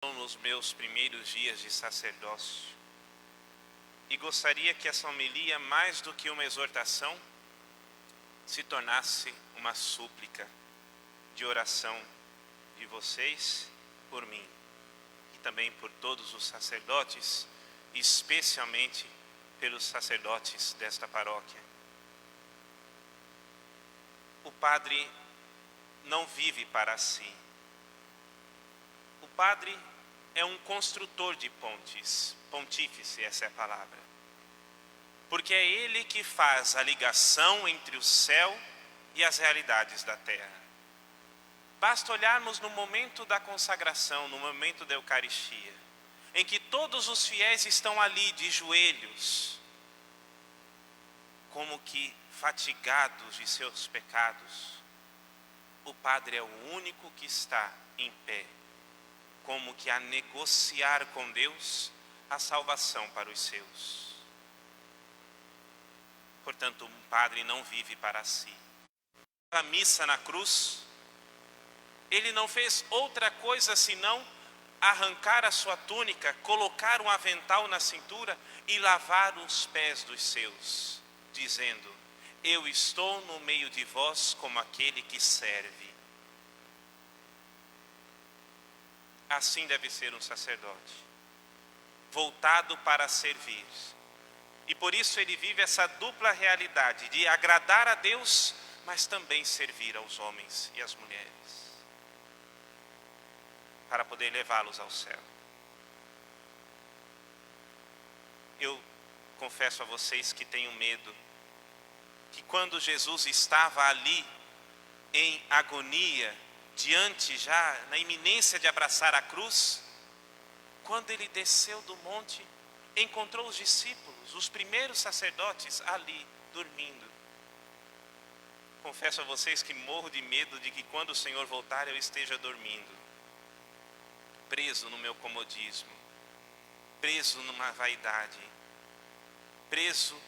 Nos meus primeiros dias de sacerdócio, e gostaria que essa homilia, mais do que uma exortação, se tornasse uma súplica de oração de vocês por mim e também por todos os sacerdotes, especialmente pelos sacerdotes desta paróquia. O padre não vive para si. O padre é um construtor de pontes, pontífice, essa é a palavra. Porque é ele que faz a ligação entre o céu e as realidades da terra. Basta olharmos no momento da consagração, no momento da Eucaristia, em que todos os fiéis estão ali de joelhos, como que fatigados de seus pecados. O padre é o único que está em pé, como que a negociar com Deus a salvação para os seus. Portanto, um padre não vive para si. A missa na cruz, ele não fez outra coisa senão arrancar a sua túnica, colocar um avental na cintura e lavar os pés dos seus, dizendo: eu estou no meio de vós como aquele que serve. Assim deve ser um sacerdote, voltado para servir. E por isso ele vive essa dupla realidade de agradar a Deus, mas também servir aos homens e às mulheres, para poder levá-los ao céu. Eu confesso a vocês que tenho medo, que quando Jesus estava ali, em agonia, diante já, na iminência de abraçar a cruz, quando ele desceu do monte, encontrou os discípulos, os primeiros sacerdotes ali, dormindo. Confesso a vocês que morro de medo de que quando o Senhor voltar eu esteja dormindo, preso no meu comodismo, preso numa vaidade, preso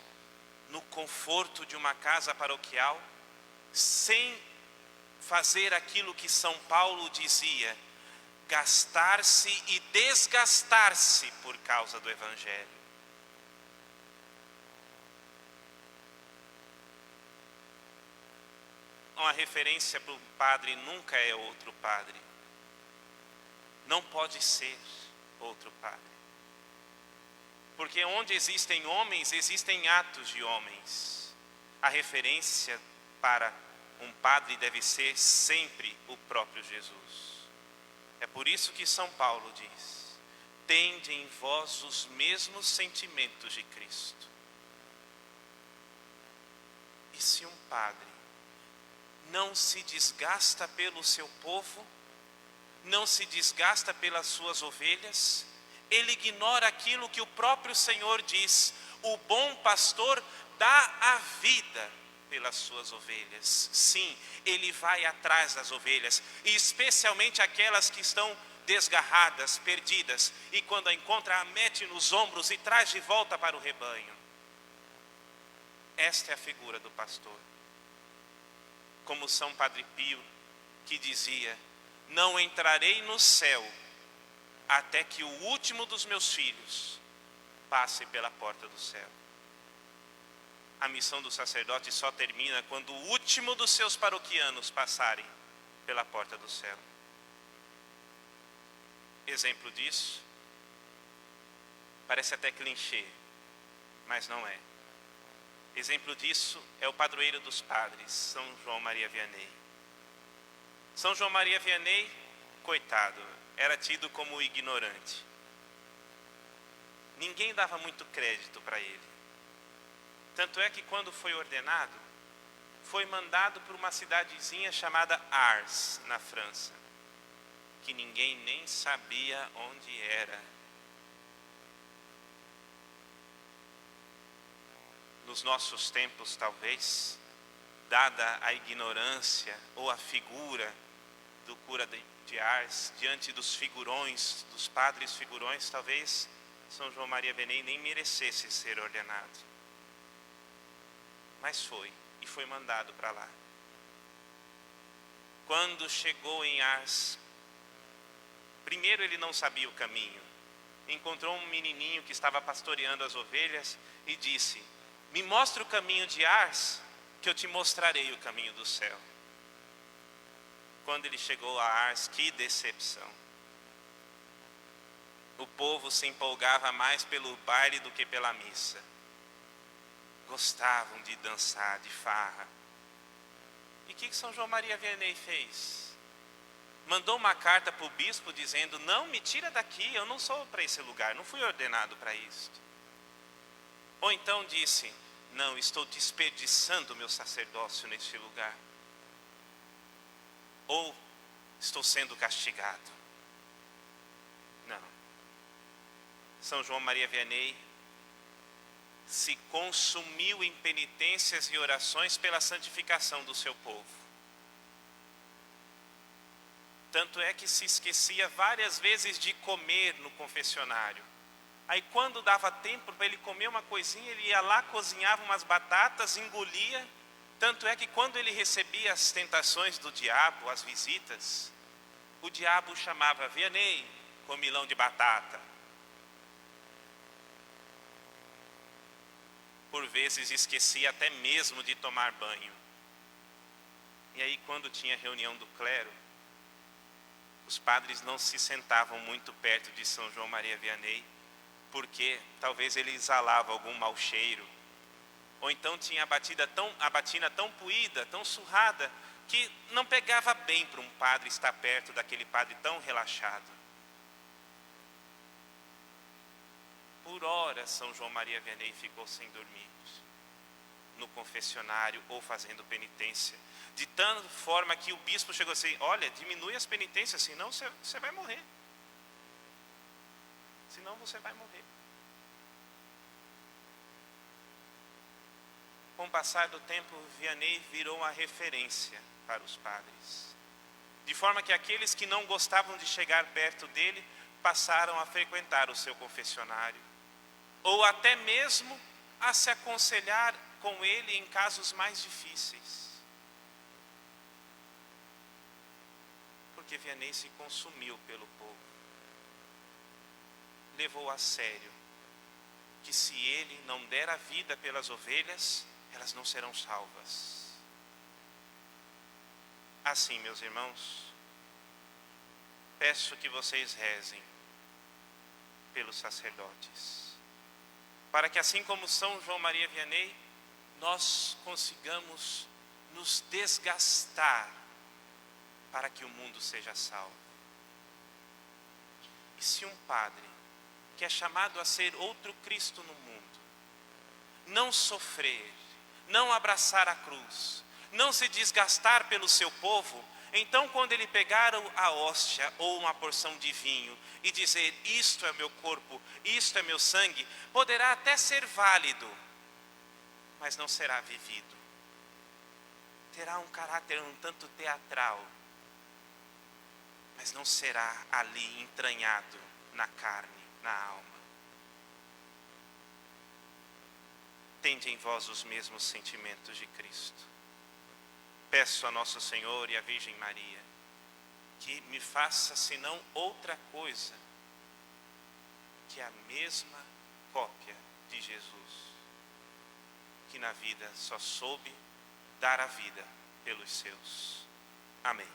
no conforto de uma casa paroquial, sem fazer aquilo que São Paulo dizia: gastar-se e desgastar-se por causa do Evangelho. Uma referência para o padre nunca é outro padre. Não pode ser outro padre. Porque onde existem homens, existem atos de homens. A referência para um padre deve ser sempre o próprio Jesus. É por isso que São Paulo diz: tende em vós os mesmos sentimentos de Cristo. E se um padre não se desgasta pelo seu povo, não se desgasta pelas suas ovelhas, ele ignora aquilo que o próprio Senhor diz: o bom pastor dá a vida pelas suas ovelhas. Sim, ele vai atrás das ovelhas, e especialmente aquelas que estão desgarradas, perdidas, e quando a encontra, a mete nos ombros e traz de volta para o rebanho. Esta é a figura do pastor. Como São Padre Pio, que dizia: não entrarei no céu até que o último dos meus filhos passe pela porta do céu. A missão do sacerdote só termina quando o último dos seus paroquianos passarem pela porta do céu. Exemplo disso, parece até clichê, mas não é. Exemplo disso é o padroeiro dos padres, São João Maria Vianney. São João Maria Vianney, coitado, era tido como ignorante. Ninguém dava muito crédito para ele. Tanto é que quando foi ordenado, foi mandado para uma cidadezinha chamada Ars, na França, que ninguém nem sabia onde era. Nos nossos tempos, talvez, dada a ignorância ou a figura do cura de Ars, diante dos figurões, dos padres figurões, talvez São João Maria Vianney nem merecesse ser ordenado. Mas foi, e foi mandado para lá. Quando chegou em Ars, Primeiro, ele não sabia o caminho. Encontrou um menininho que estava pastoreando as ovelhas e disse: me mostra o caminho de Ars, que eu te mostrarei o caminho do céu. Quando ele chegou a Ars, que decepção! O povo se empolgava mais pelo baile do que pela missa. Gostavam de dançar, de farra. E o que São João Maria Vianney fez? Mandou uma carta para o bispo dizendo: não, me tira daqui, eu não sou para esse lugar, não fui ordenado para isto. Ou então disse: não, estou desperdiçando o meu sacerdócio neste lugar. Ou estou sendo castigado. Não. São João Maria Vianney se consumiu em penitências e orações pela santificação do seu povo. Tanto é que se esquecia várias vezes de comer no confessionário. Aí quando dava tempo para ele comer uma coisinha, ele ia lá, cozinhava umas batatas, engolia. Tanto é que quando ele recebia as tentações do diabo, as visitas, o diabo chamava: Vianney, comilão de batata. Por vezes esquecia até mesmo de tomar banho. E aí quando tinha reunião do clero, os padres não se sentavam muito perto de São João Maria Vianney, porque talvez ele exalava algum mau cheiro, ou então tinha a batina tão puída, tão surrada, que não pegava bem para um padre estar perto daquele padre tão relaxado. Por horas São João Maria Vianney ficou sem dormir, no confessionário ou fazendo penitência, de tal forma que o bispo chegou assim: olha, diminui as penitências, senão você vai morrer. Senão você vai morrer. Com o passar do tempo, Vianney virou uma referência para os padres, de forma que aqueles que não gostavam de chegar perto dele passaram a frequentar o seu confessionário, ou até mesmo a se aconselhar com ele em casos mais difíceis. Porque Vianney se consumiu pelo povo. Levou a sério que se ele não der a vida pelas ovelhas, elas não serão salvas. Assim, meus irmãos, peço que vocês rezem pelos sacerdotes, para que assim como São João Maria Vianney, nós consigamos nos desgastar para que o mundo seja salvo. E se um padre, que é chamado a ser outro Cristo no mundo, não sofrer, não abraçar a cruz, não se desgastar pelo seu povo, então quando ele pegar a hóstia ou uma porção de vinho e dizer: isto é meu corpo, isto é meu sangue, poderá até ser válido, mas não será vivido. Terá um caráter um tanto teatral, mas não será ali entranhado na carne, na alma. Tende em vós os mesmos sentimentos de Cristo. Peço a Nosso Senhor e a Virgem Maria que me faça, senão outra coisa, que a mesma cópia de Jesus, que na vida só soube dar a vida pelos seus. Amém.